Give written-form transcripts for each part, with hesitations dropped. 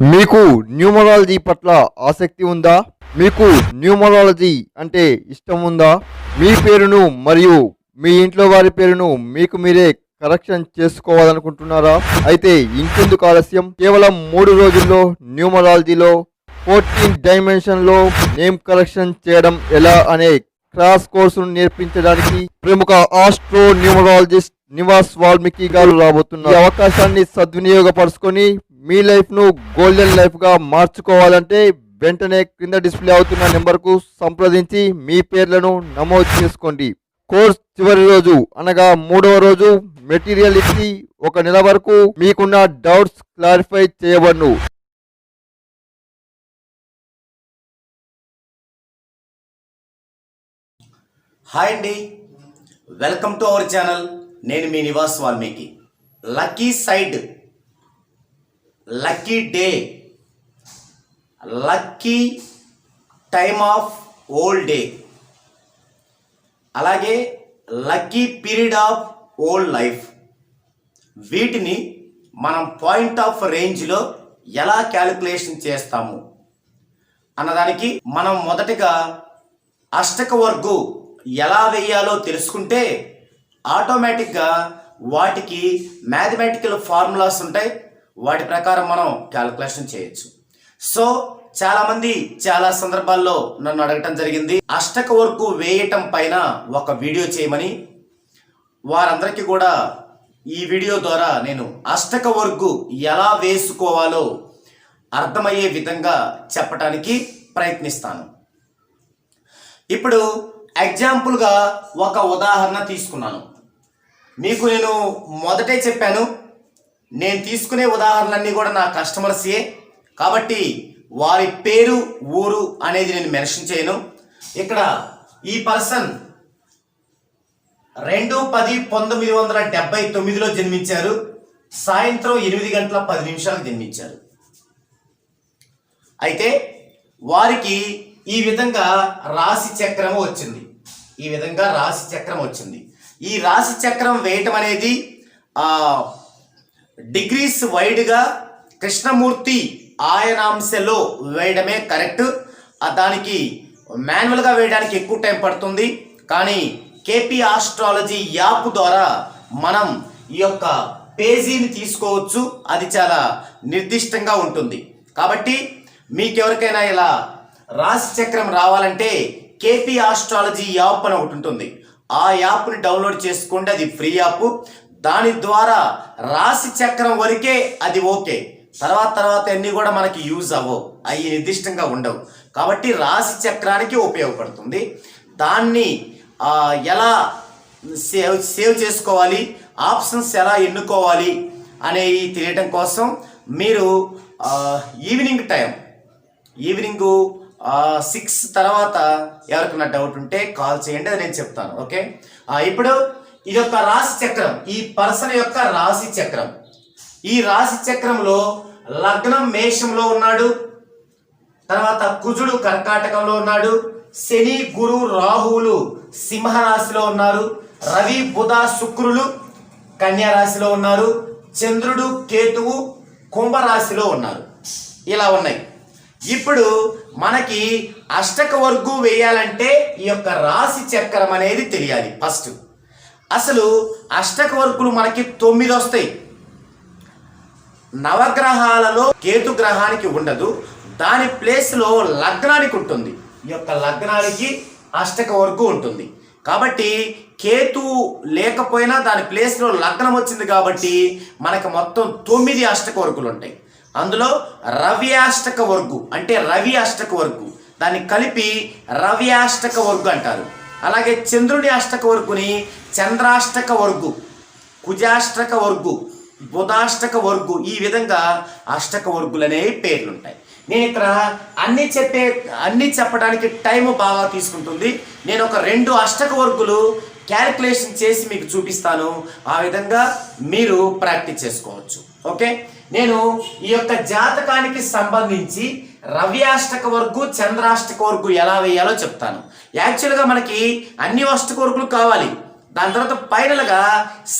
మీకు న్యూమరాలజీ పట్ల ఆసక్తి ఉందా? మీకు న్యూమరాలజీ అంటే ఇష్టం ఉందా? మీ పేరును మరియు మీ ఇంట్లో వారి పేరును మీకు మీరే కరెక్షన్ చేసుకోవాలనుకుంటున్నారా? అయితే ఇంకెందుకు ఆలస్యం? కేవలం 3 రోజుల్లో న్యూమరాలజీలో 14 డైమెన్షన్లో నేమ్ కరెక్షన్ చేయడం ఎలా అనే క్రాస్ కోర్సును నేర్పించడానికి ప్రముఖ ఆస్ట్రో న్యూమరాలజిస్ట్ నివాస్ వాల్మీకి గారు రాబోతున్నారు. ఈ అవకాశాన్ని సద్వినియోగపరుచుకొని మీ లైఫ్ ను గోల్డెన్ లైఫ్ గా మార్చుకోవాలంటే వెంటనే క్రింద డిస్ప్లే అవుతున్న నెంబర్కు సంప్రదించి మీ పేర్లను నమోదు చేసుకోండి. కోర్స్ చివరి రోజు అనగా 3వ రోజు మెటీరియల్ ఇచ్చి 1 నెల వరకు మీకున్న డౌట్స్ క్లారిఫై చేయబడును. హాయ్ అండి, వెల్కమ్ టు అవర్ ఛానల్. నేను మీ Nivas Valmiki. Lucky side, lucky day, lucky time of old day, అలాగే lucky period of old life, వీటిని మనం పాయింట్ ఆఫ్ రేంజ్లో ఎలా క్యాలిక్యులేషన్ చేస్తాము అన్నదానికి మనం మొదటగా అష్టక వర్గు ఎలా వేయాలో తెలుసుకుంటే ఆటోమేటిక్గా వాటికి మ్యాథమెటికల్ ఫార్ములాస్ ఉంటాయి. వాటి ప్రకారం మనం క్యాలిక్యులేషన్ చేయొచ్చు. సో చాలామంది చాలా సందర్భాల్లో నన్ను అడగటం జరిగింది, అష్టక వర్గు వేయటం పైన ఒక వీడియో చేయమని. వారందరికీ కూడా ఈ వీడియో ద్వారా నేను అష్టక వర్గు ఎలా వేసుకోవాలో అర్థమయ్యే విధంగా చెప్పటానికి ప్రయత్నిస్తాను. ఇప్పుడు ఎగ్జాంపుల్గా ఒక ఉదాహరణ తీసుకున్నాను. మీకు నేను మొదటే చెప్పాను, నేను తీసుకునే ఉదాహరణలన్నీ కూడా నా కస్టమర్సే కాబట్టి వారి పేరు ఊరు అనేది నేను మెన్షన్ చేయను. ఇక్కడ ఈ పర్సన్ 2/10/1979లో జన్మించారు. సాయంత్రం 8:10 జన్మించారు. అయితే వారికి ఈ విధంగా రాశి చక్రం వచ్చింది. ఈ రాశి చక్రం వేయటం అనేది డిగ్రీస్ వైడ్గా కృష్ణమూర్తి ఆయనాంశలో వేయడమే కరెక్ట్. దానికి మాన్యువల్గా వేయడానికి ఎక్కువ టైం పడుతుంది. కానీ కేపీ ఆస్ట్రాలజీ యాప్ ద్వారా మనం ఈ యొక్క పేజీని తీసుకోవచ్చు. అది చాలా నిర్దిష్టంగా ఉంటుంది. కాబట్టి మీకెవరికైనా ఇలా రాశి చక్రం రావాలంటే కేపీ ఆస్ట్రాలజీ యాప్ అని ఒకటి ఉంటుంది. ఆ యాప్ని డౌన్లోడ్ చేసుకోండి. అది ఫ్రీ యాప్. దాని ద్వారా రాశి చక్రం వరకే అది ఓకే. తర్వాత అన్నీ కూడా మనకి యూజ్ అవ్వవు, అవి నిర్దిష్టంగా ఉండవు. కాబట్టి రాశి చక్రానికి ఉపయోగపడుతుంది. దాన్ని ఎలా సేవ్ చేసుకోవాలి, ఆప్షన్స్ ఎలా ఎన్నుకోవాలి అనేవి తెలియటం కోసం మీరు ఈవినింగ్ 6 తర్వాత ఎవరికైనా డౌట్ ఉంటే కాల్ చేయండి, అది నేను చెప్తాను. ఓకే, ఇప్పుడు ఇది ఒక రాశి చక్రం, ఈ పర్సన్ యొక్క రాశి చక్రం. ఈ రాశి చక్రంలో లగ్నం మేషంలో ఉన్నాడు, తర్వాత కుజుడు కర్కాటకంలో ఉన్నాడు, శని గురు రాహువులు సింహరాశిలో ఉన్నారు, రవి బుధ శుక్రులు కన్యా రాశిలో ఉన్నారు, చంద్రుడు కేతువు కుంభరాశిలో ఉన్నారు. ఇలా ఉన్నాయి. ఇప్పుడు మనకి అష్టక వర్గు వేయాలంటే ఈ యొక్క రాశి చక్రం అనేది తెలియాలి. ఫస్ట్ అసలు అష్టక వర్గులు మనకి 9 వస్తాయి. నవగ్రహాలలో కేతు గ్రహానికి ఉండదు, దాని ప్లేస్లో లగ్నానికి ఉంటుంది. ఈ యొక్క లగ్నానికి అష్టక వర్గు ఉంటుంది. కాబట్టి కేతు లేకపోయినా దాని ప్లేస్లో లగ్నం వచ్చింది కాబట్టి మనకు మొత్తం 9 అష్టక వర్గులు ఉంటాయి. అందులో రవ్యాష్టక వర్గు అంటే రవి అష్టక వర్గు, దాన్ని కలిపి రవ్యాష్టక వర్గు అంటారు. అలాగే చంద్రుని అష్టక వర్గుని చంద్రాష్టక వర్గు, కుజాష్టక వర్గు, బుధాష్టక వర్గు, ఈ విధంగా అష్టక వర్గులు అనేవి పేర్లు ఉంటాయి. నేను ఇక్కడ అన్నీ చెప్పడానికి టైం బాగా తీసుకుంటుంది. నేను ఒక 2 అష్టక వర్గులు క్యాలిక్యులేషన్ చేసి మీకు చూపిస్తాను. ఆ విధంగా మీరు ప్రాక్టీస్ చేసుకోవచ్చు. ఓకే, నేను ఈ యొక్క జాతకానికి సంబంధించి రవ్యాష్టక వర్గు చంద్రాష్టక వర్గు ఎలా వేయాలో చెప్తాను. యాక్చువల్గా మనకి అన్ని అష్టక వర్గులు కావాలి. దాని తర్వాత ఫైనల్గా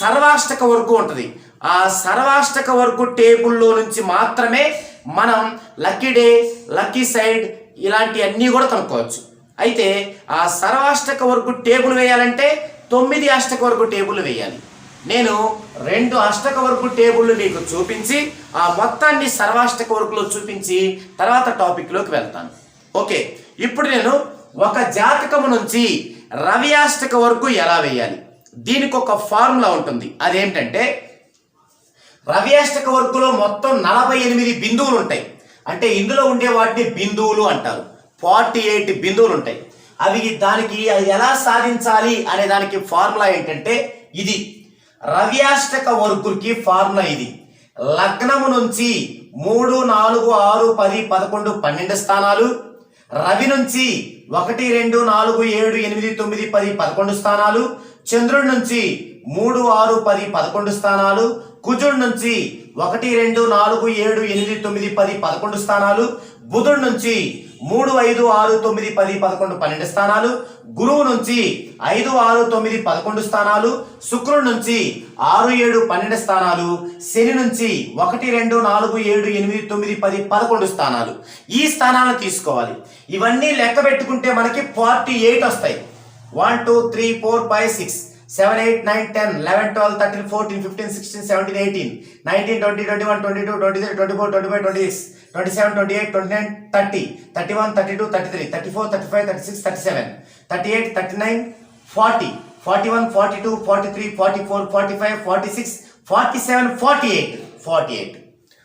సర్వాష్టక వర్గు ఉంటుంది. ఆ సర్వాష్టక వర్గు టేబుల్లో నుంచి మాత్రమే మనం లక్కీ డే, లక్కీ సైడ్ ఇలాంటి అన్నీ కూడా కనుక్కోవచ్చు. అయితే ఆ సర్వాష్టక వర్గు టేబుల్ వేయాలంటే 9 అష్టక వర్గు టేబుల్ వేయాలి. నేను 2 అష్టక వర్గు టేబుల్ మీకు చూపించి ఆ మొత్తాన్ని సర్వాష్టక వర్గులో చూపించి తర్వాత టాపిక్లోకి వెళ్తాను. ఓకే, ఇప్పుడు నేను ఒక జాతకము నుంచి రవి అష్టక వర్గు ఎలా వేయాలి, దీనికి ఒక ఫార్ములా ఉంటుంది. అదేంటంటే రవి అష్టక వర్గులో మొత్తం 48 బిందువులు ఉంటాయి. అంటే ఇందులో ఉండే వాటిని బిందువులు అంటారు. 48 బిందువులు ఉంటాయి. దానికి ఎలా సాధించాలి అనే దానికి ఫార్ములా ఏంటంటే ఇది. రవి అష్టక వర్గుకి ఫార్ములా ఇది. లగ్నము నుంచి 3, 4, 6, 10, 11, 12 స్థానాలు, రవి నుంచి 1, 2, 4, 7, 8, 9, 10, 11 స్థానాలు, చంద్రుడి నుంచి 3, 6, 10, 11 స్థానాలు, కుజుడి నుంచి 1, 2, 4, 7, 8, 9, 10, 11 స్థానాలు, బుధుడి నుంచి 3, 5, 6, 9, 10, 11, 12 స్థానాలు, గురువు నుంచి 5, 6, 9, 11 స్థానాలు, శుక్రుడి నుంచి 6, 7, 12 స్థానాలు, శని నుంచి 1, 2, 4, 7, 8, 9, 10, 11 స్థానాలు. ఈ స్థానాలను తీసుకోవాలి. ఇవన్నీ లెక్క పెట్టుకుంటే మనకి 48 వస్తాయి. 1, 2, 3, 4, 5, 6, 7, 8, 9, 10, 11, 12, 13, 14, 15, 16, 17, 18, 19, 20, 21, 22, 23, 24, 25, 26, 27, 28, 29, 30, 31, 32, 33, 34, 35, 36, 37, 38, 39, 40, 41, 42, 43, 44, 45, 46, 47, 48.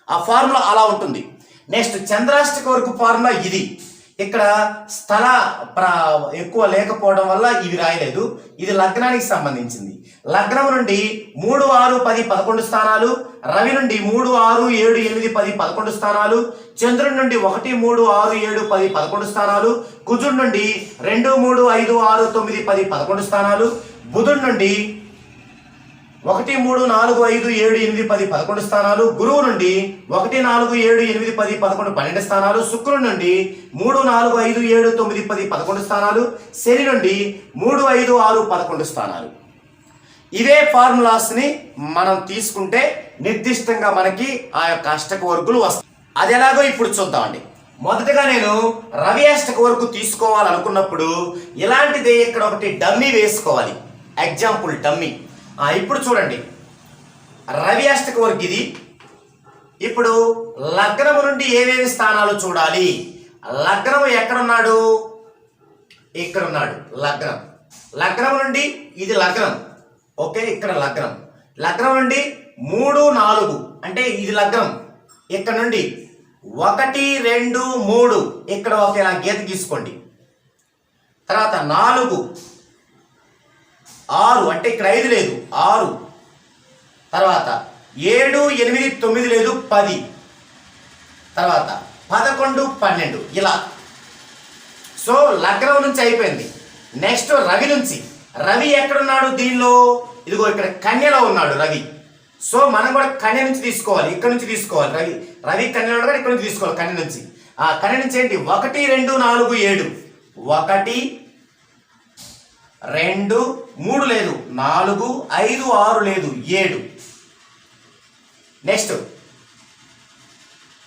ఆ ఫార్ములా అలా ఉంటుంది. నెక్స్ట్ చంద్రాష్టక వరకు ఫార్ములా ఇది. ఇక్కడ స్థల ఎక్కువ లేకపోవడం వల్ల ఇవి రాయలేదు. ఇది లగ్నానికి సంబంధించింది. లగ్నం నుండి 3, 6, 10, 11 స్థానాలు, రవి నుండి 3, 6, 7, 8, 10, 11 స్థానాలు, చంద్రుడి నుండి 1, 3, 6, 7, 10, 11 స్థానాలు, కుజుడి నుండి 2, 3, 5, 6, 9, 10, 11 స్థానాలు, బుధుడి నుండి 1, 3, 4, 5, 7, 8, 10, 11 స్థానాలు, గురువు నుండి 1, 4, 7, 8, 10, 11, 12 స్థానాలు, శుక్రుడి నుండి 3, 4, 5, 7, 9, 10, 11 స్థానాలు, శని నుండి 3, 5, 6, 11 స్థానాలు. ఇవే ఫార్ములాస్ని మనం తీసుకుంటే నిర్దిష్టంగా మనకి ఆ యొక్క అష్టక వర్గులు వస్తాయి. అది ఎలాగో ఇప్పుడు చూద్దామండి. మొదటగా నేను రవి అష్టక వర్గు తీసుకోవాలనుకున్నప్పుడు ఇలాంటిదే ఇక్కడ ఒకటి డమ్మీ వేసుకోవాలి. Example dummy. ఇప్పుడు చూడండి, రవి అష్టక వర్గ ఇది. ఇప్పుడు లగ్నము నుండి ఏవేవి స్థానాలు చూడాలి. లగ్నము ఎక్కడున్నాడు? ఇక్కడ ఉన్నాడు లగ్నం. లగ్నం నుండి ఇది లగ్నం. ఓకే, ఇక్కడ లగ్నం. లగ్నం నుండి 3, 4 అంటే ఇది లగ్నం. ఇక్కడ నుండి 1, 2, 3 ఇక్కడ ఒకేలా గీత గీసుకోండి. తర్వాత 4, 6 అంటే ఇక్కడ 5 లేదు, 6. తర్వాత 7, 8, 9 లేదు, 10. తర్వాత 11, 12 ఇలా. సో లగ్నం నుంచి అయిపోయింది. నెక్స్ట్ రవి నుంచి. రవి ఎక్కడున్నాడు దీనిలో? ఇదిగో ఇక్కడ కన్యలో ఉన్నాడు రవి. సో మనం కూడా కన్య నుంచి తీసుకోవాలి, ఇక్కడ నుంచి తీసుకోవాలి. రవి కన్యలో ఉన్నాడు, ఇక్కడ నుంచి తీసుకోవాలి కన్య నుంచి. ఆ కన్య నుంచి ఏంటి? 1, 2, 4, 7. 1, 2, 3 లేదు, 4, 5, 6 లేదు, 7. నెక్స్ట్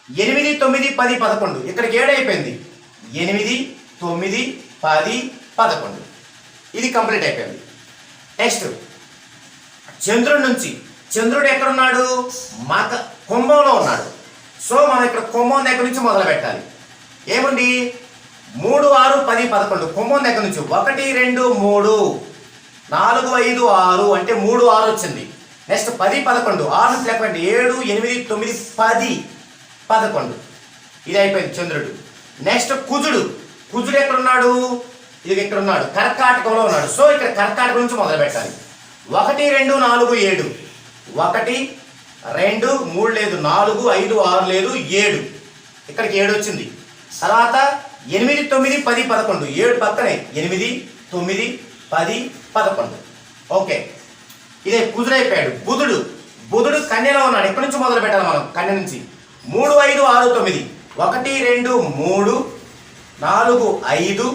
8, 9, 10, 11 ఇక్కడికి 7 అయిపోయింది. 8, 9, 10, 11 ఇది కంప్లీట్ అయిపోయింది. నెక్స్ట్ చంద్రుడి నుంచి. చంద్రుడు ఎక్కడున్నాడు? కుంభంలో ఉన్నాడు. సో మనం ఇక్కడ కుంభం దగ్గర నుంచి మొదలు పెట్టాలి. ఏముంది? 3, 6, 10, 11 కుంభం దగ్గర నుంచి 1, 2, 3, 4, 5, 6 అంటే 3, 6 వచ్చింది. నెక్స్ట్ 10, 11 6 నుంచి లెక్కండి. 7, 8, 9, 10, 11 ఇది అయిపోయింది చంద్రుడు. నెక్స్ట్ కుజుడు. కుజుడు ఎక్కడున్నాడు? ఇది ఇక్కడ ఉన్నాడు, కర్కాటకంలో ఉన్నాడు. సో ఇక్కడ కర్కాటకం నుంచి మొదలు పెట్టాలి. 1, 2, 4, 7. 1, 2, 3 లేదు, 4, 5, 6 లేదు, 7 ఇక్కడికి 7 వచ్చింది. తర్వాత 8, 9, 10, 11 7 పక్కనే 8, 9, 10, 11 ఓకే. ఇదే కుజుడు అయిపోయాడు. బుధుడు కన్యలో ఉన్నాడు. ఎక్కడి నుంచి మొదలు పెట్టాలి మనం? కన్య నుంచి. 3, 5, 6, 9 1, 2, 3, 4, 5,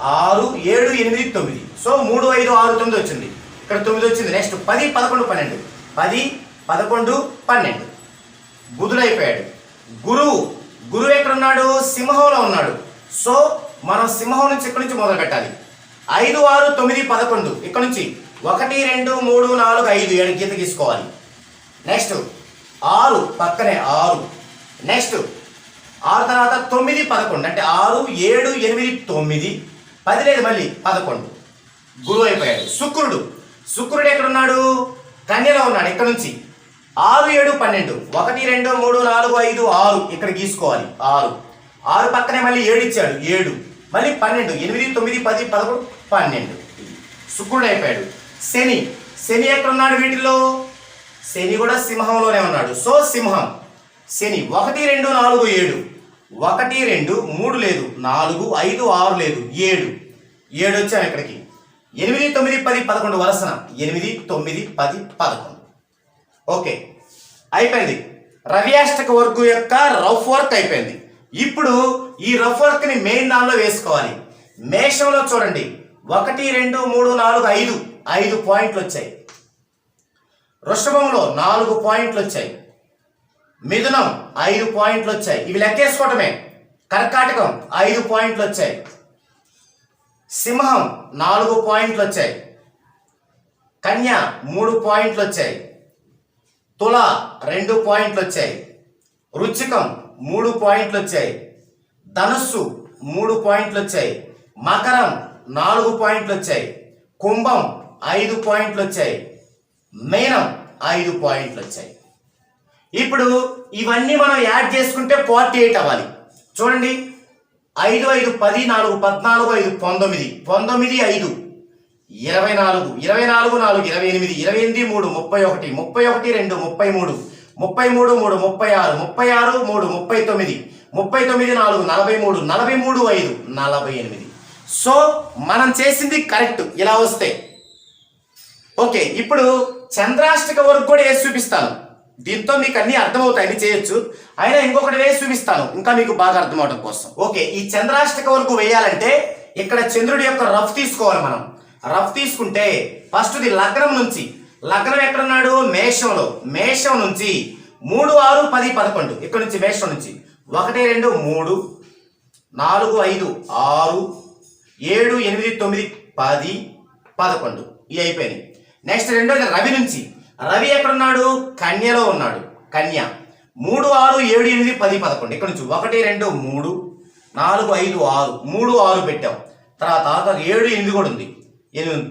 6, 7, 8, 9 సో 3, 5, 6, 9 వచ్చింది. ఇక్కడ 9 వచ్చింది. నెక్స్ట్ 10, 11, 12 10, 11, 12 బుధుడు అయిపోయాడు. గురువు గురువు ఎక్కడున్నాడు? సింహంలో ఉన్నాడు. సో మనం సింహం నుంచి ఇక్కడ నుంచి మొదలు పెట్టాలి. 5, 6, 9, 11 ఇక్కడ నుంచి 1, 2, 3, 4, 5 7 గీత గీసుకోవాలి. నెక్స్ట్ 6 పక్కనే 6. నెక్స్ట్ 6 తర్వాత 9, 11 అంటే 6, 7, 8, 9 10 లేదు మళ్ళీ 11. గురువు అయిపోయాడు. శుక్రుడు ఎక్కడున్నాడు? కన్యలో ఉన్నాడు. ఇక్కడ నుంచి 6, 7, 12 1, 2, 3, 4, 5 6 ఇక్కడ గీసుకోవాలి. 6 పక్కనే మళ్ళీ 7 ఇచ్చాడు. 7 మళ్ళీ 12 8, 9, 10, 11, 12 శుక్రుడు అయిపోయాడు. శని ఎక్కడున్నాడు? వీటిల్లో శని కూడా సింహంలోనే ఉన్నాడు. సో సింహం శని 1, 2, 4, 7 1, 2, 3 లేదు 4, 5, 6 లేదు 7 వచ్చాం ఇక్కడికి. 8, 9, 10, 11 వరుసన 8, 9, 10, 11. ఓకే అయిపోయింది. రవి అష్టక వర్గు యొక్క రఫ్ వర్క్ అయిపోయింది. ఇప్పుడు ఈ రఫ్ వర్క్ ని మెయిన్ దానిలో వేసుకోవాలి. మేషంలో చూడండి 1, 2, 3, 4, 5 పాయింట్లు వచ్చాయి. వృషభంలో 4 పాయింట్లు వచ్చాయి. మిథునం 5 పాయింట్లు వచ్చాయి. ఇవి లెక్కేసుకోవటమే. కర్కాటకం 5 పాయింట్లు వచ్చాయి. సింహం 4 పాయింట్లు వచ్చాయి. కన్య 3 పాయింట్లు వచ్చాయి. తుల 2 పాయింట్లు వచ్చాయి. వృశ్చికం 3 పాయింట్లు వచ్చాయి. ధనుస్సు 3 పాయింట్లు వచ్చాయి. మకరం 4 పాయింట్లు వచ్చాయి. కుంభం 5 పాయింట్లు వచ్చాయి. మీనం 5 పాయింట్లు వచ్చాయి. ఇప్పుడు ఇవన్నీ మనం యాడ్ చేసుకుంటే 48 అవ్వాలి. చూడండి 5, 5, 10, 4, 14, 5, 19, 19, 5, 24, 24, 4, 28, 28, 3, 31, 31, 2, 33, 33, 36, 36, 3, 39, 39, 4, 43, 43, 5, 48. సో మనం చేసింది కరెక్ట్ ఇలా వస్తే. ఓకే ఇప్పుడు చంద్రాష్టక వరకు కూడా వేసి చూపిస్తాను. దీంతో మీకు అన్ని అర్థమవుతాయి, అన్ని చేయొచ్చు. అయినా ఇంకొకటి వేసి చూపిస్తాను ఇంకా మీకు బాగా అర్థం అవడం కోసం. ఓకే ఈ చంద్రాష్టక వరకు వేయాలంటే ఇక్కడ చంద్రుడి యొక్క రఫ్ తీసుకోవాలి. మనం రఫ్ తీసుకుంటే ఫస్ట్ ది లగ్నం నుంచి, లగ్నం ఎక్కడున్నాడు? మేషంలో. మేషం నుంచి 3, 6, 10, 11 ఇక్కడ నుంచి మేషం నుంచి 1, 2, 3, 4, 5, 6, 7, 8, 9, 10, 11 ఇవి అయిపోయినాయి. నెక్స్ట్ రెండోది రవి నుంచి. రవి ఎక్కడున్నాడు? కన్యలో ఉన్నాడు. కన్య 3, 6, 7, 8, 10, 11 ఇక్కడ నుంచి 1, 2, 3, 4, 5, 6 3, 6 పెట్టాం. తర్వాత 7, 8 కూడా ఉంది.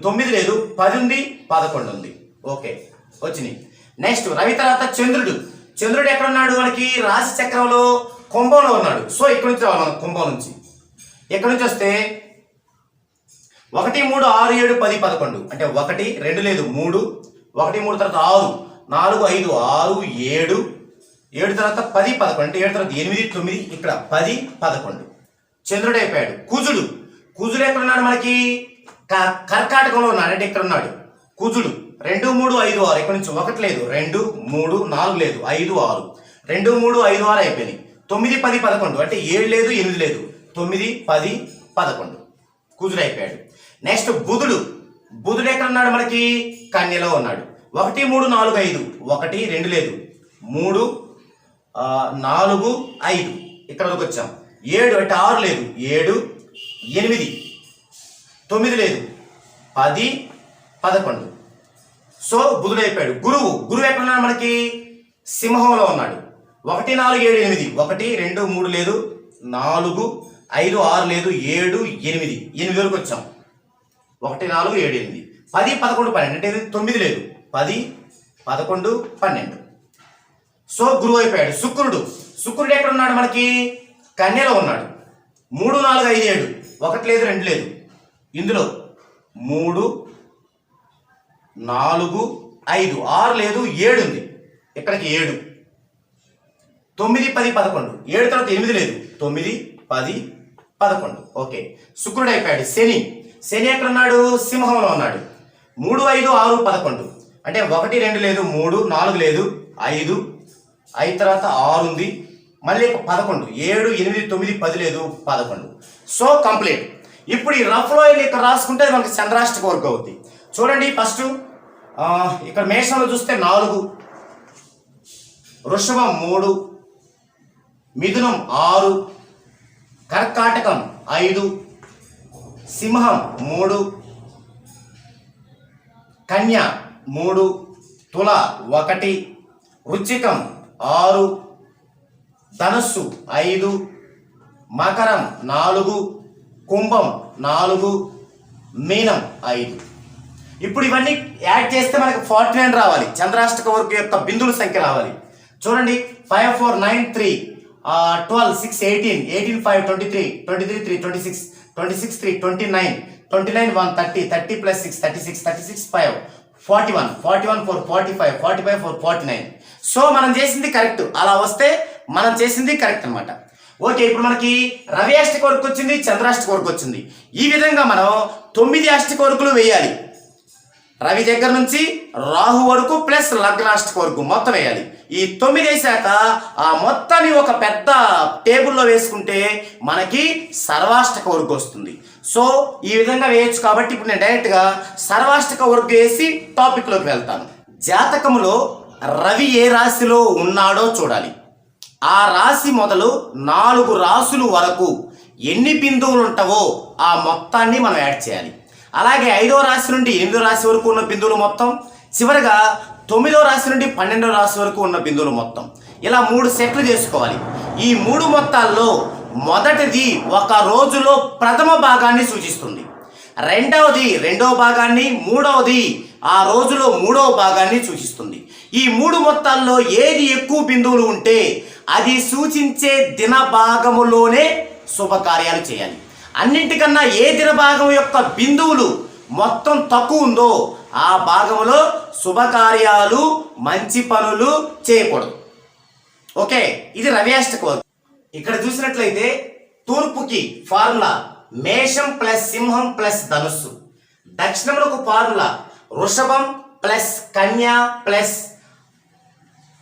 9 లేదు 10 ఉంది 11 ఉంది. ఓకే వచ్చినాయి. నెక్స్ట్ రవి తర్వాత చంద్రుడు ఎక్కడున్నాడు? మనకి రాశి చక్రంలో కుంభంలో ఉన్నాడు. సో ఇక్కడ నుంచి రావాలి మనం. కుంభం నుంచి ఇక్కడ నుంచి వస్తే 1, 3, 6, 7, 10, 11 అంటే 1, 2 లేదు 3, 1, 3 తర్వాత 6, 4, 5, 6, 7 తర్వాత 10, 11 అంటే 7 తర్వాత 8, 9 ఇక్కడ 10, 11 చంద్రుడు అయిపోయాడు. కుజుడు ఎక్కడున్నాడు? మనకి కర్కాటకంలో ఉన్నాడు. అంటే ఇక్కడ ఉన్నాడు కుజుడు. 2, 3, 5, 6 ఇక్కడ నుంచి 1 లేదు 2, 3, 4 లేదు 5, 6 2, 3, 5, 6 అయిపోయినాయి. 9, 10, 11 అంటే 7 లేదు 8 లేదు 9, 10, 11 కుజుడు అయిపోయాడు. నెక్స్ట్ బుధుడు ఎక్కడ ఉన్నాడు? మనకి కన్యలో ఉన్నాడు. 1, 3, 4, 5 1, 2 లేదు 3, 4, 5 ఇక్కడ వరకు వచ్చాం. 7 అంటే 6 లేదు 7, 8, 9 లేదు 10, 11 సో బుధుడు అయిపోయాడు. గురువు ఎక్కడ ఉన్నాడు? మనకి సింహంలో ఉన్నాడు. 1, 4, 7, 8 1, 2, 3 లేదు 4, 5, 6 లేదు 7, 8 వరకు వచ్చాం. 1, 4, 7, 8 10, 11, 12 అంటే 9 లేదు 10, 11, 12 సో గురువు అయిపోయాడు. శుక్రుడు ఎక్కడ ఉన్నాడు? మనకి కన్యలో ఉన్నాడు. 3, 4, 5, 7 1 లేదు 2 లేదు ఇందులో 3, 4, 5 6 లేదు 7 ఉంది ఇక్కడికి 7, 9, 10, 11 7 తర్వాత 8 లేదు 9, 10, 11 ఓకే శుక్రుడు అయిపోయాడు. శని ఎక్కడ ఉన్నాడు? సింహంలో ఉన్నాడు. 3, 5, 6, 11 అంటే 1, 2 లేదు 3, 4 లేదు 5 తర్వాత 6 ఉంది మళ్ళీ 11 7, 8, 9, 10 లేదు 11 సో కంప్లీట్. ఇప్పుడు ఈ రఫ్లో ఇక్కడ రాసుకుంటే మనకి చంద్రాష్టక వర్క్ అవుతుంది. చూడండి ఫస్ట్ ఇక్కడ మేషంలో చూస్తే 4, వృషభం 3, మిథునం 6, కర్కాటకం 5, సింహం 3, కన్య 3, తుల 1, వృశ్చికం 6, ధనస్సు 5, మకరం 4, కుంభం 4, మీనం 5. ఇప్పుడు ఇవన్నీ యాడ్ చేస్తే మనకి 49 రావాలి. చంద్రాష్టక వర్గం యొక్క బిందువుల సంఖ్య రావాలి. చూడండి, 5 4 9 3 12 6 18 18 5 23 23 3 26 26 3 29 29 1 30 30 plus 6 36 36 5 41 41 4 45 45 4 49. సో మనం చేసింది కరెక్ట్. అలా వస్తే మనం చేసింది కరెక్ట్ అనమాట. ఓకే, ఇప్పుడు మనకి రవి అష్టక వర్గం వచ్చింది, చంద్రాష్టక వర్గం వచ్చింది. ఈ విధంగా మనం 9 అష్టక వర్గులు వేయాలి. రవి దగ్గర నుంచి రాహు వరకు ప్లస్ లగ్నాష్టక వరకు మొత్తం వేయాలి. ఈ 9 వేసాక ఆ మొత్తాన్ని ఒక పెద్ద టేబుల్లో వేసుకుంటే మనకి సర్వాష్టక వర్గం వస్తుంది. సో ఈ విధంగా వేయచ్చు. కాబట్టి ఇప్పుడు నేను డైరెక్ట్గా సర్వాష్టక వర్గం వేసి టాపిక్లోకి వెళ్తాను. జాతకములో రవి ఏ రాశిలో ఉన్నాడో చూడాలి. ఆ రాశి మొదలు 4 రాశుల వరకు ఎన్ని బిందువులు ఉంటావో ఆ మొత్తాన్ని మనం యాడ్ చేయాలి. అలాగే 5వ రాశి నుండి 8వ రాశి వరకు ఉన్న బిందువులు మొత్తం, చివరిగా 9వ రాశి నుండి 12వ రాశి వరకు ఉన్న బిందువులు మొత్తం, ఇలా 3 సెట్లు చేసుకోవాలి. ఈ 3 మొత్తాల్లో మొదటిది ఒక రోజులో ప్రథమ భాగాన్ని సూచిస్తుంది, రెండవది రెండవ భాగాన్ని, మూడవది ఆ రోజులో 3వ భాగాన్ని సూచిస్తుంది. ఈ 3 మొత్తాల్లో ఏది ఎక్కువ బిందువులు ఉంటే అది సూచించే దిన భాగములోనే శుభకార్యాలు చేయాలి. అన్నింటికన్నా ఏ దిన భాగం యొక్క బిందువులు మొత్తం తక్కువ ఉందో ఆ భాగంలో శుభకార్యాలు, మంచి పనులు చేయకూడదు. ఓకే, ఇది రవి అష్టక వర్గం. ఇక్కడ చూసినట్లయితే తూర్పుకి ఫార్ములా మేషం ప్లస్ సింహం ప్లస్ ధనుస్సు, దక్షిణములకు ఫార్ములా వృషభం ప్లస్ కన్య ప్లస్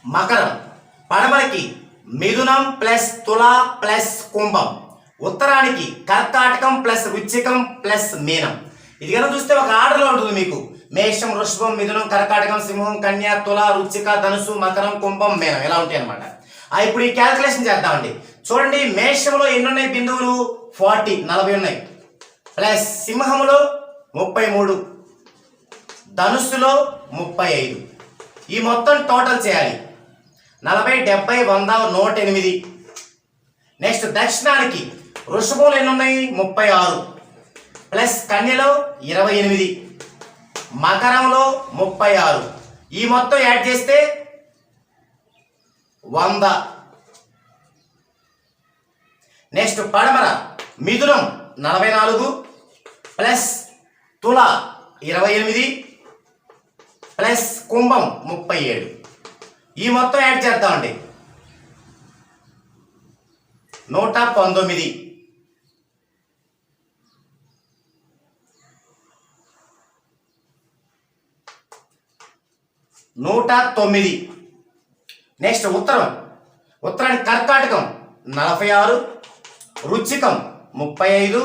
మకరం, పడమరకి మిథునం ప్లస్ తుల ప్లస్ కుంభం, ఉత్తరానికి కర్కాటకం ప్లస్ వృశ్చికం ప్లస్ మీనం. ఇది కనుక చూస్తే ఒక ఆర్డర్లో ఉంటుంది మీకు. మేషం, వృషభం, మిథునం, కర్కాటకం, సింహం, కన్య, తుల, వృశ్చిక, ధనుసు, మకరం, కుంభం, మీనం ఇలా ఉంటాయి అనమాట. ఇప్పుడు ఈ క్యాల్కులేషన్ చేద్దామండి. చూడండి, మేషంలో ఎన్ని ఉన్నాయి బిందువులు? 40 ఉన్నాయి. ప్లస్ సింహంలో 33, ధనుస్సులో 35. ఈ మొత్తం టోటల్ చేయాలి. 40 70 100 108. నెక్స్ట్ దక్షిణానికి వృషభంలో ఎన్ని ఉన్నాయి? 36, ప్లస్ కన్యలో 28, మకరంలో 36. ఈ మొత్తం యాడ్ చేస్తే 100. నెక్స్ట్ పడమర మిథునం 44, ప్లస్ తుల 28, ప్లస్ కుంభం 37. ఈ మొత్తం యాడ్ చేద్దామండి, 119. నెక్స్ట్ ఉత్తరానికి కర్కాటకం 46, వృశ్చికం 35,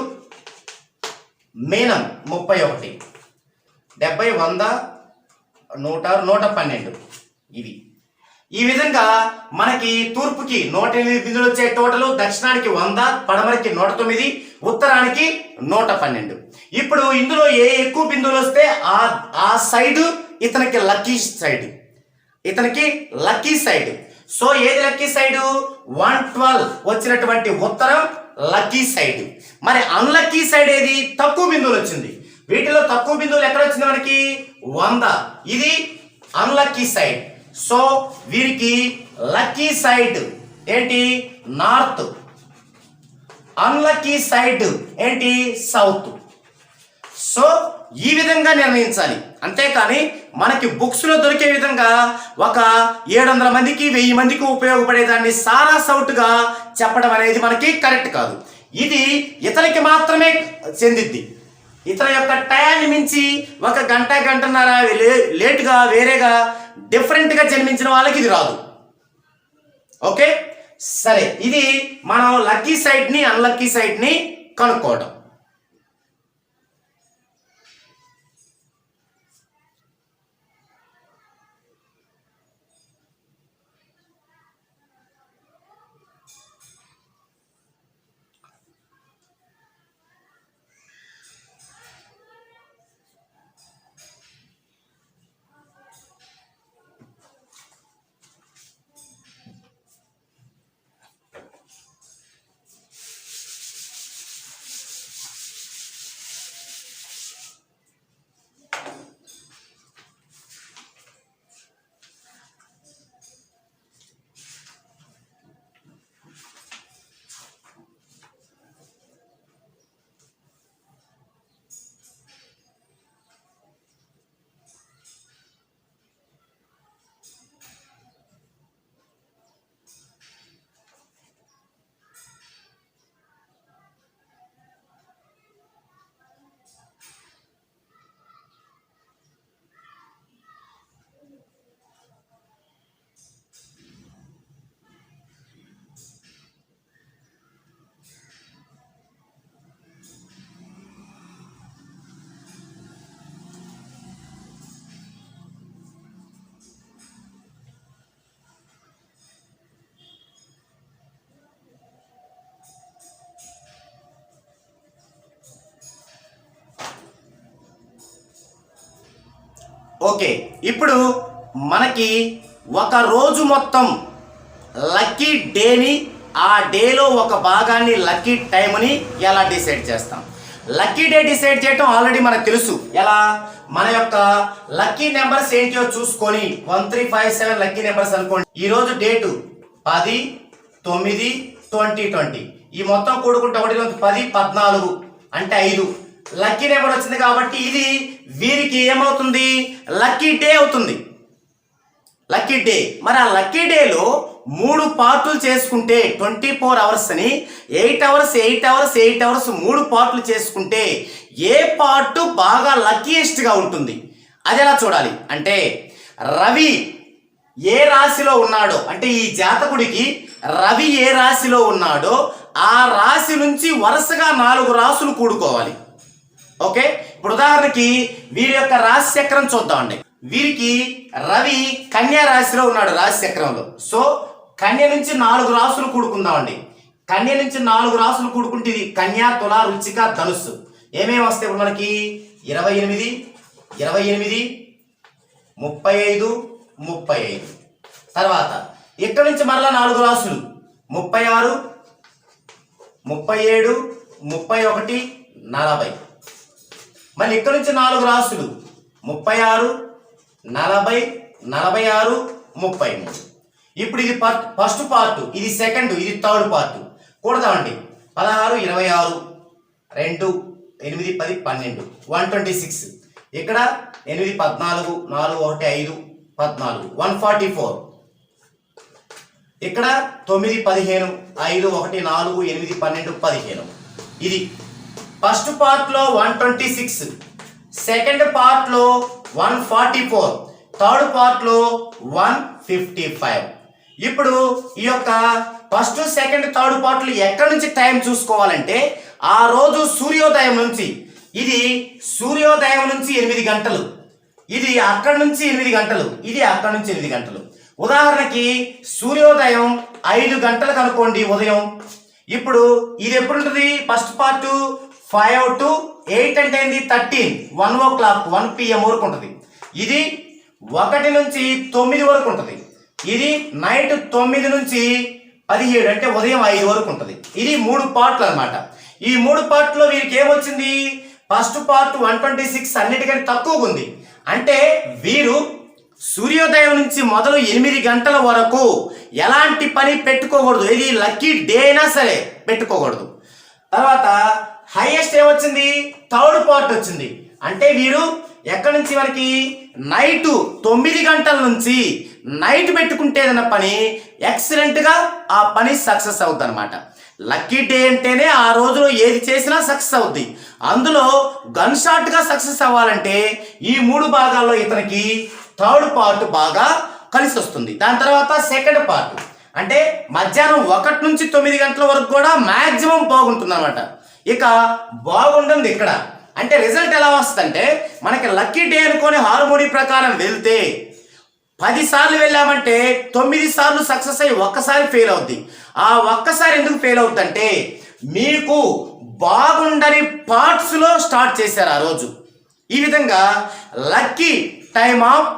మీనం 31, 70 100 106 112. ఇవి ఈ విధంగా మనకి తూర్పుకి 108 బిందువులు వచ్చే టోటల్, దక్షిణానికి 100, పడమరకి 109, ఉత్తరానికి 112. ఇప్పుడు ఇందులో ఏ ఎక్కువ బిందువులు వస్తే ఆ సైడ్ ఇతనికి లక్కీ సైడ్. సో ఏది లక్కీ సైడ్? 112 వచ్చినటువంటి ఉత్తరం లక్కీ సైడ్. మరి అన్లక్కీ సైడ్ ఏది? తక్కువ బిందువులు వచ్చింది. వీటిలో తక్కువ బిందువులు ఎక్కడ వచ్చింది మనకి? 100. ఇది అన్లక్కీ సైడ్. సో వీరికి లక్కీ సైడ్ ఏంటి? నార్త్. అన్లక్కీ సైడ్ ఏంటి? సౌత్. సో ఈ విధంగా నిర్ణయించాలి. అంతేకాని మనకి బుక్స్లో దొరికే విధంగా ఒక 700 మందికి 1000 మందికి ఉపయోగపడేదాన్ని సారా సౌట్గా చెప్పడం అనేది మనకి కరెక్ట్ కాదు. ఇది ఇతనికి మాత్రమే చెందిద్ది. ఇతని యొక్క టయాన్ని మించి 1 గంట గంటన్నర లేటుగా వేరేగా డిఫరెంట్గా జన్మించిన వాళ్ళకి ఇది రాదు. ఓకే, సరే. ఇది మనం లక్కీ సైడ్ని అన్లక్కీ సైడ్ని కనుక్కోవడం. ఓకే, ఇప్పుడు మనకి ఒక రోజు మొత్తం లక్కీ డేని, ఆ డేలో ఒక భాగాన్ని లక్కీ టైంని ఎలా డిసైడ్ చేస్తాం? లక్కీ డే డిసైడ్ చేయటం ఆల్రెడీ మనకు తెలుసు. ఎలా? మన యొక్క లక్కీ నెంబర్స్ ఏంటో చూసుకొని 1357 లక్కీ నెంబర్స్ అనుకోండి. ఈరోజు డేటు 10/9/2020. ఈ మొత్తం కూడుకుంటే 1 10 14 అంటే 5 లక్కీ నెంబర్ వచ్చింది కాబట్టి ఇది వీరికి ఏమవుతుంది? లక్కీ డే అవుతుంది. Lucky day. మరి ఆ లక్కీ డేలో 3 పార్టులు చేసుకుంటే 24 అవర్స్ అని 8 అవర్స్ 8 అవర్స్ 8 అవర్స్ 3 పార్టులు చేసుకుంటే ఏ పార్ట్ బాగా లక్కీయెస్ట్గా ఉంటుంది? అది ఎలా చూడాలి అంటే, రవి ఏ రాశిలో ఉన్నాడో, అంటే ఈ జాతకుడికి రవి ఏ రాశిలో ఉన్నాడో ఆ రాశి నుంచి వరుసగా 4 రాశులు కూడుకోవాలి. ఓకే, ఇప్పుడు ఉదాహరణకి వీరి యొక్క రాశి చక్రం చూద్దామండి. వీరికి రవి కన్యా రాశిలో ఉన్నాడు రాశి చక్రంలో. సో కన్య నుంచి 4 రాశులు కూడుకుందామండి. కన్య నుంచి 4 రాశులు కూడుకుంటే ఇది కన్యా, తుల, వృశ్చిక, ధనుస్సు. ఏమేమి వస్తాయి ఇప్పుడు మనకి? 28 28 35 35. తర్వాత ఇక్కడ నుంచి మరలా 4 రాశులు 36 37 31 40. మళ్ళీ ఇక్కడ నుంచి 4 రాశులు 36 40 46 33. ఇప్పుడు ఇది ఫస్ట్ పార్ట్, ఇది సెకండ్, ఇది థర్డ్ పార్ట్. కూడదామండి. 16 26 2 8 10 12 126. ఇక్కడ 8 14 4 1 5 14 144. ఇక్కడ 9 15 5 1 4 8 12 15. ఇది ఫస్ట్ పార్ట్ లో 126, సెకండ్ పార్ట్ లో 144, థర్డ్ పార్ట్ లో 155. ఇప్పుడు ఈ యొక్క ఫస్ట్ సెకండ్ థర్డ్ పార్ట్లు ఎక్కడి నుంచి టైం చూసుకోవాలంటే, ఆ రోజు సూర్యోదయం నుంచి, ఇది సూర్యోదయం నుంచి 8 గంటలు, ఇది అక్కడి నుంచి 8 గంటలు, ఇది అక్కడి నుంచి 8 గంటలు. ఉదాహరణకి సూర్యోదయం 5 గంటలకు అనుకోండి ఉదయం. ఇప్పుడు ఇది ఎప్పుడు ఉంటుంది? ఫస్ట్ పార్ట్ 5 to 8 అంటే ఏంది? 13 1 o'clock 1 PM వరకు ఉంటుంది. ఇది 1 నుంచి 9 వరకు ఉంటుంది. ఇది నైట్ 9 నుంచి 17 అంటే ఉదయం 5 వరకు ఉంటుంది. ఇది 3 పార్ట్లు అన్నమాట. ఈ 3 పార్ట్లో వీరికి ఏమొచ్చింది? ఫస్ట్ పార్ట్ 126 అన్నిటికంటే తక్కువగా ఉంది. అంటే వీరు సూర్యోదయం నుంచి మొదలు 8 గంటల వరకు ఎలాంటి పని పెట్టుకోకూడదు. ఇది లక్కీ డే అయినా సరే పెట్టుకోకూడదు. తర్వాత హైయెస్ట్ ఏమొచ్చింది? థర్డ్ పార్ట్ వచ్చింది. అంటే వీరు ఎక్కడి నుంచి మనకి నైట్ 9 గంటల నుంచి నైట్ పెట్టుకుంటే ఏదైనా పని ఎక్సలెంట్గా ఆ పని సక్సెస్ అవుతుంది అనమాట. లక్కీ డే అంటేనే ఆ రోజులో ఏది చేసినా సక్సెస్ అవుద్ది. అందులో గన్ షాట్గా సక్సెస్ అవ్వాలంటే ఈ 3 భాగాల్లో ఇతనికి థర్డ్ పార్ట్ బాగా కలిసి వస్తుంది. దాని తర్వాత సెకండ్ పార్ట్ అంటే మధ్యాహ్నం 1 నుంచి 9 గంటల వరకు కూడా మ్యాక్సిమం బాగుంటుంది అనమాట. ఇక బాగుంటుంది ఇక్కడ. అంటే రిజల్ట్ ఎలా వస్తుందంటే, మనకి లక్కీ డే అనుకొని హార్మోని ప్రకారం వెళ్తే 10 సార్లు వెళ్ళామంటే 9 సార్లు సక్సెస్ అయ్యి 1 సారి ఫెయిల్ అవుద్ది. ఆ 1 సారి ఎందుకు ఫెయిల్ అవుతుందంటే, మీకు బాగుండని పార్ట్స్లో స్టార్ట్ చేశారు ఆ రోజు. ఈ విధంగా lucky time of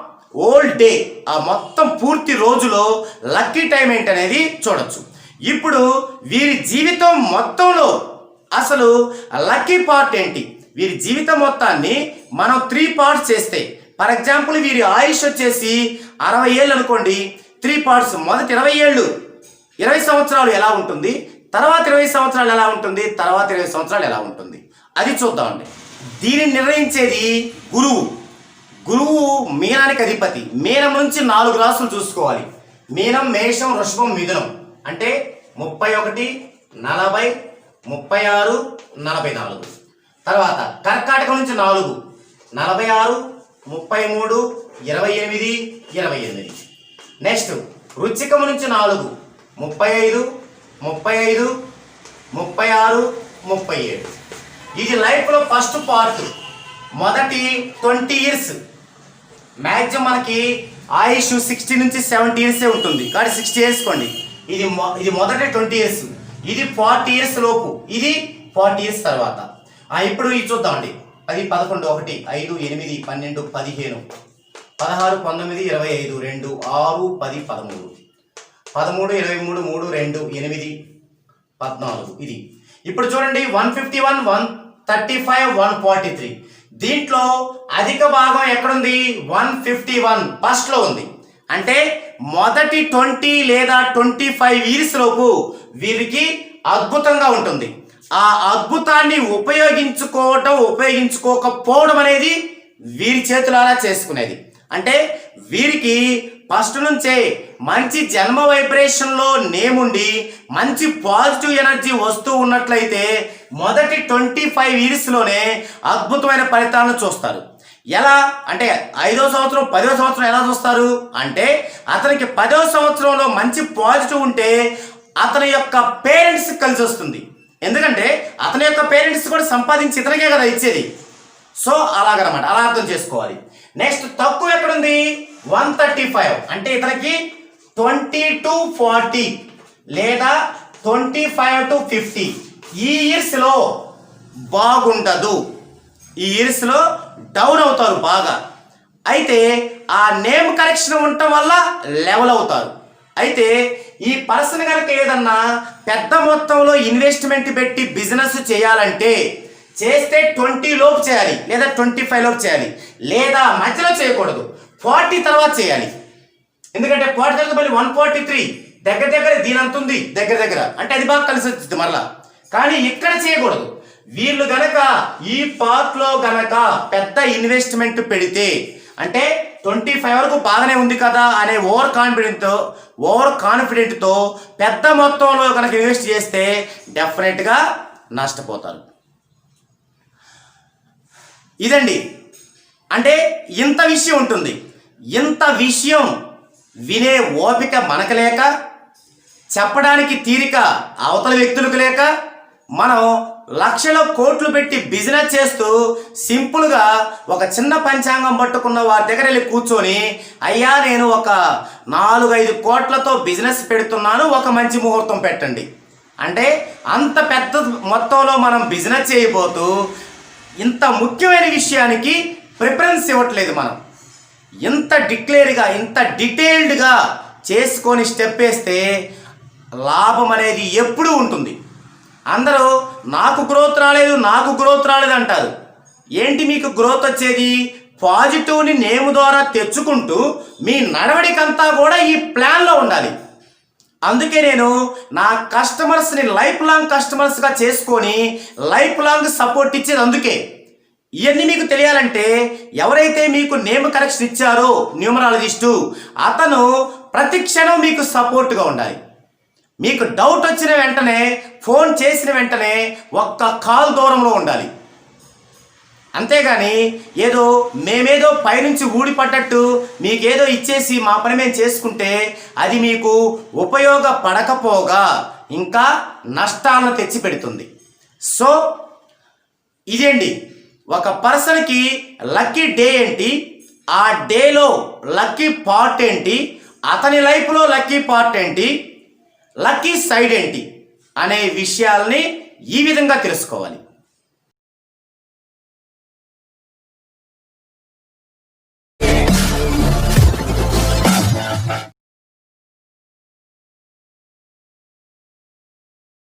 old day, ఆ మొత్తం పూర్తి రోజులో లక్కీ టైం ఏంటనేది చూడొచ్చు. ఇప్పుడు వీరి జీవితం మొత్తంలో అసలు లక్కీ పార్ట్ ఏంటి? వీరి జీవితం మొత్తాన్ని మనం 3 పార్ట్స్ చేస్తే, ఫర్ ఎగ్జాంపుల్ వీరి ఆయుష్ వచ్చేసి 60 ఏళ్ళు అనుకోండి. 3 పార్ట్స్. మొదటి 20 ఏళ్ళు 20 సంవత్సరాలు ఎలా ఉంటుంది, తర్వాత 20 సంవత్సరాలు ఎలా ఉంటుంది, తర్వాత 20 సంవత్సరాలు ఎలా ఉంటుంది, అది చూద్దామండి. దీనిని నిర్ణయించేది గురువు. గురువు మీనానికి అధిపతి. మీనం నుంచి 4 రాశులు చూసుకోవాలి. మీనం, మేషం, వృషభం, మిథునం. అంటే 31, 40, 36, 44. తర్వాత కర్కాటకం నుంచి 4, 46, 33, 28, 28. నెక్స్ట్ వృశ్చికం నుంచి 4, 35, 35, 36, 37. ఇది లైఫ్లో ఫస్ట్ పార్ట్. మొదటి 20 ఇయర్స్. మ్యాక్సిమం మనకి ఆయుష్ 60 నుంచి 70 ఇయర్సే ఉంటుంది కాబట్టి 60 వేసుకోండి. ఇది మొదటి 20 ఇయర్స్. ఇది 40 ఇయర్స్ లోపు. ఇది 40 ఇయర్స్ తర్వాత. ఇప్పుడు ఇది చూద్దామండి. 10, 11, 1, 5, 8, 12, 15, 16, 19, 25, 2, 6, 10, 13, 13, 23, 3, 2, 8, 14 ఇది. ఇప్పుడు చూడండి 151, 135, 143. దీంట్లో అధిక భాగం ఎక్కడుంది? 151 ఫస్ట్ లో ఉంది. అంటే మొదటి 20 లేదా 25 ఇయర్స్ లోపు వీరికి అద్భుతంగా ఉంటుంది. ఆ అద్భుతాన్ని ఉపయోగించుకోకపోవడం అనేది వీరి చేతులారా చేసుకునేది. అంటే వీరికి ఫస్ట్ నుంచే మంచి జన్మ వైబ్రేషన్లో నేముండి మంచి పాజిటివ్ ఎనర్జీ వస్తూ ఉన్నట్లయితే మొదటి 25 ఇయర్స్లోనే అద్భుతమైన ఫలితాలను చూస్తారు. ఎలా అంటే 5వ సంవత్సరం 10వ సంవత్సరం ఎలా చూస్తారు అంటే అతనికి 10వ సంవత్సరంలో మంచి పాజిటివ్ ఉంటే అతని యొక్క పేరెంట్స్ కలిసి వస్తుంది. ఎందుకంటే అతని యొక్క పేరెంట్స్ కూడా సంపాదించి ఇతనికే కదా ఇచ్చేది. సో అలాగనమాట, అలా అర్థం చేసుకోవాలి. నెక్స్ట్ తక్కువ ఎక్కడుంది? 135 అంటే ఇతనికి 20 to 40 లేదా 25 to 50 ఈ ఇయర్స్లో బాగుండదు. ఈ ఇయర్స్లో డౌన్ అవుతారు బాగా. అయితే ఆ నేమ్ కరెక్షన్ ఉండటం వల్ల లెవెల్ అవుతారు. అయితే ఈ పర్సన్ కనుక ఏదన్నా పెద్ద మొత్తంలో ఇన్వెస్ట్మెంట్ పెట్టి బిజినెస్ చేయాలంటే చేస్తే 20 లోపు చేయాలి లేదా 25 లోపు చేయాలి, లేదా మధ్యలో చేయకూడదు, 40 తర్వాత చేయాలి. ఎందుకంటే 40 తర్వాత మళ్ళీ 143 దగ్గర దీని అంత ఉంది దగ్గర అంటే అది బాగా కలిసి వచ్చింది మరలా. కానీ ఇక్కడ చేయకూడదు. వీళ్ళు గనక ఈ పార్ట్ లో గనక పెద్ద ఇన్వెస్ట్మెంట్ పెడితే అంటే 25 వరకు బాగానే ఉంది కదా అనే ఓవర్ కాన్ఫిడెంట్తో పెద్ద మొత్తంలో కనుక ఇన్వెస్ట్ చేస్తే డెఫినెట్గా నష్టపోతారు. ఇదండి, అంటే ఇంత విషయం ఉంటుంది. ఇంత విషయం వినే ఓపిక మనకు లేక, చెప్పడానికి తీరిక అవతల వ్యక్తులకు లేక, మనం లక్షల కోట్లు పెట్టి బిజినెస్ చేస్తూ సింపుల్గా ఒక చిన్న పంచాంగం పట్టుకున్న వారి దగ్గర వెళ్ళి కూర్చొని అయ్యా నేను ఒక 4-5 కోట్లతో బిజినెస్ పెడుతున్నాను, ఒక మంచి ముహూర్తం పెట్టండి అంటే అంత పెద్ద మొత్తంలో మనం బిజినెస్ చేయబోతూ ఇంత ముఖ్యమైన విషయానికి ప్రిఫరెన్స్ ఇవ్వట్లేదు. మనం ఇంత డిక్లేర్గా ఇంత డీటెయిల్డ్గా చేసుకొని స్టెప్ వేస్తే లాభం అనేది ఎప్పుడూ ఉంటుంది. అందరూ నాకు గ్రోత్ రాలేదు అంటారు. ఏంటి మీకు గ్రోత్ వచ్చేది? పాజిటివ్ని నేమ్ ద్వారా తెచ్చుకుంటూ మీ నడవడికంతా కూడా ఈ ప్లాన్లో ఉండాలి. అందుకే నేను నా కస్టమర్స్ని లైఫ్ లాంగ్ కస్టమర్స్గా చేసుకొని లైఫ్ లాంగ్ సపోర్ట్ ఇచ్చేది అందుకే. ఇవన్నీ మీకు తెలియాలంటే ఎవరైతే మీకు నేమ్ కరెక్షన్ ఇచ్చారో న్యూమరాలజిస్టు అతను ప్రతి క్షణం మీకు సపోర్ట్గా ఉండాలి. మీకు డౌట్ వచ్చిన వెంటనే ఫోన్ చేసిన వెంటనే ఒక్క కాల్ దూరంలో ఉండాలి. అంతేగాని ఏదో మేమేదో పైనుంచి ఊడిపడ్డట్టు మీకేదో ఇచ్చేసి మా పని మేము చేసుకుంటే అది మీకు ఉపయోగపడకపోగా ఇంకా నష్టాలను తెచ్చిపెడుతుంది. సో ఇదేంటి, ఒక పర్సన్కి లక్కీ డే ఏంటి, ఆ డేలో లక్కీ పార్ట్ ఏంటి, అతని లైఫ్లో లక్కీ పార్ట్ ఏంటి, లక్కీ సైడ్ ఏంటి అనే విషయాల్ని ఈ విధంగా తెలుసుకోవాలి.